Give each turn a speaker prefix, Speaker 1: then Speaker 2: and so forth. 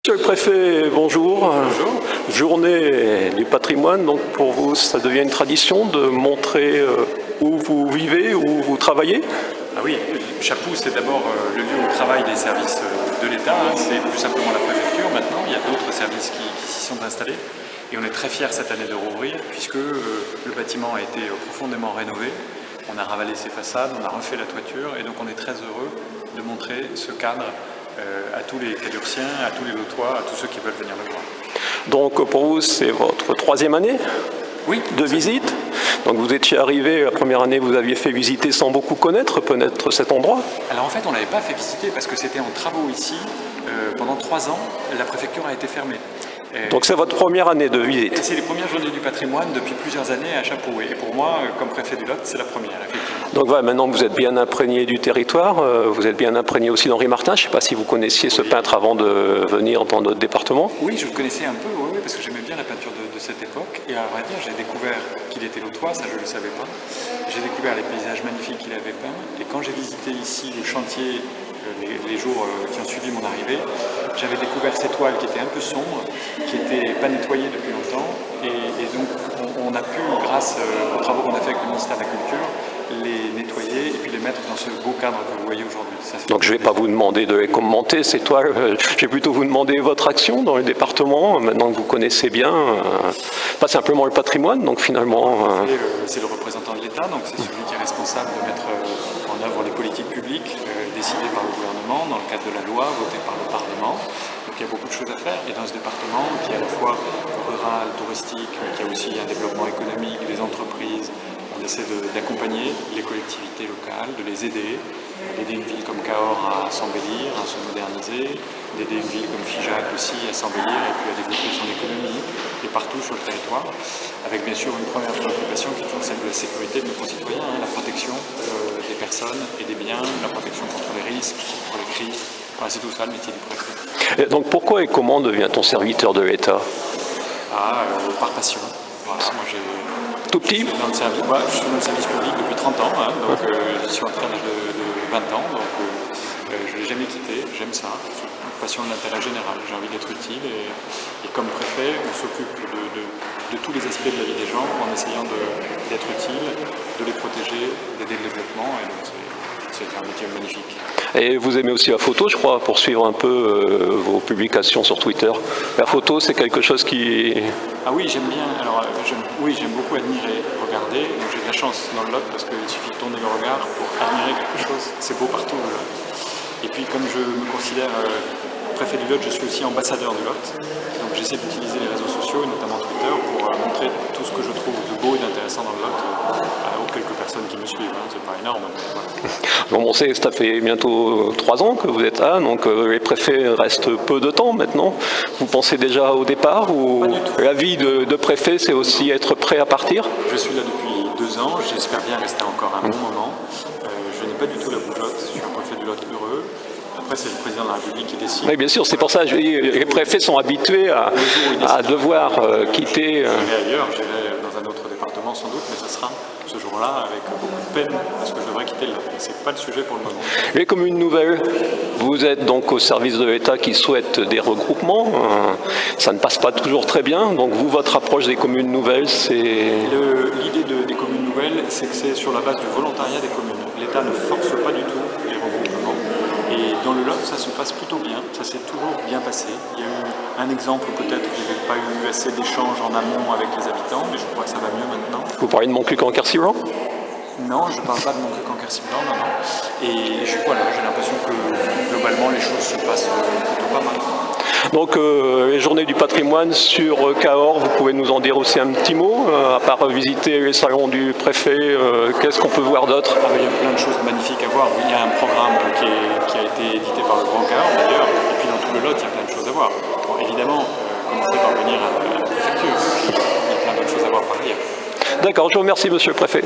Speaker 1: Monsieur le préfet, bonjour.
Speaker 2: Bonjour.
Speaker 1: Journée du patrimoine, donc pour vous, ça devient une tradition de montrer où vous vivez, où vous travaillez?
Speaker 2: Ah oui, Chapoux, c'est d'abord le lieu où travaillent les services de l'État. C'est plus simplement la préfecture maintenant. Il y a d'autres services qui s'y sont installés. Et on est très fiers cette année de rouvrir, puisque le bâtiment a été profondément rénové. On a ravalé ses façades, on a refait la toiture, et donc on est très heureux de montrer ce cadre à tous les Cadurciens, à tous les Lotois, à tous ceux qui veulent venir le voir.
Speaker 1: Donc pour vous, c'est votre troisième année de visite. Donc vous étiez arrivé, la première année, vous aviez fait visiter sans beaucoup connaître cet endroit.
Speaker 2: Alors en fait, on ne l'avait pas fait visiter parce que c'était en travaux ici. Pendant 3 ans, la préfecture a été fermée.
Speaker 1: Donc c'est votre première année de visite.
Speaker 2: C'est les premières journées du patrimoine depuis plusieurs années à Chapoux. Et pour moi, comme préfet du Lot, c'est la première, effectivement.
Speaker 1: Donc voilà, maintenant vous êtes bien imprégné du territoire, vous êtes bien imprégné aussi d'Henri Martin. Je ne sais pas si vous connaissiez ce peintre avant de venir dans notre département.
Speaker 2: Oui, je le connaissais un peu, oui, parce que j'aimais bien la peinture de cette époque. Et à vrai dire, j'ai découvert qu'il était lotois, ça je ne le savais pas. J'ai découvert les paysages magnifiques qu'il avait peints. Et quand j'ai visité ici le chantier, les jours qui ont suivi mon arrivée, j'avais découvert ces toiles qui étaient un peu sombres, qui n'étaient pas nettoyées depuis longtemps. Et donc on a pu, grâce aux travaux qu'on a fait avec le ministère de la Culture, les nettoyer et puis les mettre dans ce beau cadre que vous voyez aujourd'hui.
Speaker 1: Donc je ne vais pas vous demander de les commenter, ces toiles. Je vais plutôt vous demander votre action dans le département, maintenant que vous connaissez bien, pas simplement le patrimoine, donc finalement...
Speaker 2: C'est le représentant de l'État, donc c'est celui qui est responsable de mettre en œuvre les politiques publiques décidées par le gouvernement dans le cadre de la loi votée par le Parlement. Donc il y a beaucoup de choses à faire. Et dans ce département, qui est à la fois rural, touristique, mais qui a aussi un développement économique, des entreprises, on essaie d'accompagner les collectivités locales, de les aider, d'aider une ville comme Cahors à s'embellir, à se moderniser, d'aider une ville comme Figeac aussi à s'embellir et puis à développer son économie, et partout sur le territoire, avec bien sûr une première préoccupation qui est toujours celle de la sécurité de nos concitoyens, la protection des personnes et des biens, la protection contre les risques, contre les crises. Voilà, c'est tout ça le métier du préfet.
Speaker 1: Et donc pourquoi et comment devient-on serviteur de l'État?
Speaker 2: Par passion. Voilà, moi j'ai...
Speaker 1: Tout petit?
Speaker 2: Je suis dans le service public depuis 30 ans, donc je suis entré à l'âge de 20 ans, donc je ne l'ai jamais quitté, j'aime ça, c'est une passion de l'intérêt général, j'ai envie d'être utile et comme préfet, on s'occupe de tous les aspects de la vie des gens en essayant d'être utile, de les protéger, d'aider le développement, et donc c'est un métier magnifique.
Speaker 1: Et vous aimez aussi la photo, je crois, pour suivre un peu vos publications sur Twitter. La photo, c'est quelque chose qui...
Speaker 2: Ah oui, j'aime bien. Alors, j'aime beaucoup admirer, regarder. Donc j'ai de la chance dans le Lot parce qu'il suffit de tourner le regard pour admirer quelque chose. C'est beau partout. Et puis comme je me considère préfet du Lot, je suis aussi ambassadeur du Lot. Donc j'essaie d'utiliser les réseaux sociaux, et notamment Twitter, pour montrer tout ce que je trouve de beau et d'intéressant dans le Lot aux quelques personnes qui me suivent. C'est pas énorme, mais voilà.
Speaker 1: Bon, on sait que ça fait bientôt 3 ans que vous êtes là, donc les préfets restent peu de temps maintenant. Vous pensez déjà au départ ou la vie de préfet, c'est aussi être prêt à partir?
Speaker 2: Je suis là depuis 2 ans, j'espère bien rester encore un bon moment. Je n'ai pas du tout la bougeotte, je suis un préfet du Lot heureux. Après, c'est le président de la République qui décide.
Speaker 1: Oui, bien sûr, c'est pour ça que je dis, les préfets sont habitués à devoir quitter.
Speaker 2: J'irai ailleurs, j'irai dans un autre département sans doute, mais ce sera ce jour-là avec beaucoup de peine parce que je devrais quitter le Lot. Mais ce n'est pas le sujet pour le moment.
Speaker 1: Les communes nouvelles, vous êtes donc au service de l'État qui souhaite des regroupements. Ça ne passe pas toujours très bien. Donc vous, votre approche des communes nouvelles, c'est...
Speaker 2: L'idée des communes nouvelles, c'est que c'est sur la base du volontariat des communes. L'État ne force pas du tout les regroupements. Et dans le Lot, ça se passe plutôt bien, ça s'est toujours bien passé. Il y a eu un exemple peut-être qu'il n'y avait pas eu assez d'échanges en amont avec les habitants, mais je crois que ça va mieux maintenant.
Speaker 1: Vous parlez de Montcuq-en-Quercy-Blanc?
Speaker 2: Non, je ne parle pas de Montcuq-en-Quercy-Blanc, non. Et voilà, j'ai l'impression que globalement les choses se passent plutôt pas mal.
Speaker 1: Donc les journées du patrimoine sur Cahors, vous pouvez nous en dire aussi un petit mot, à part visiter les salons du préfet, qu'est-ce qu'on peut voir d'autre?
Speaker 2: Il y a plein de choses magnifiques à voir. Il y a un programme qui a été édité par le Grand Cahors d'ailleurs, et puis dans tout le Lot, il y a plein de choses à voir. Bon, évidemment, commencez par venir à la préfecture, il y a plein d'autres choses à voir par ailleurs.
Speaker 1: D'accord, je vous remercie monsieur le préfet.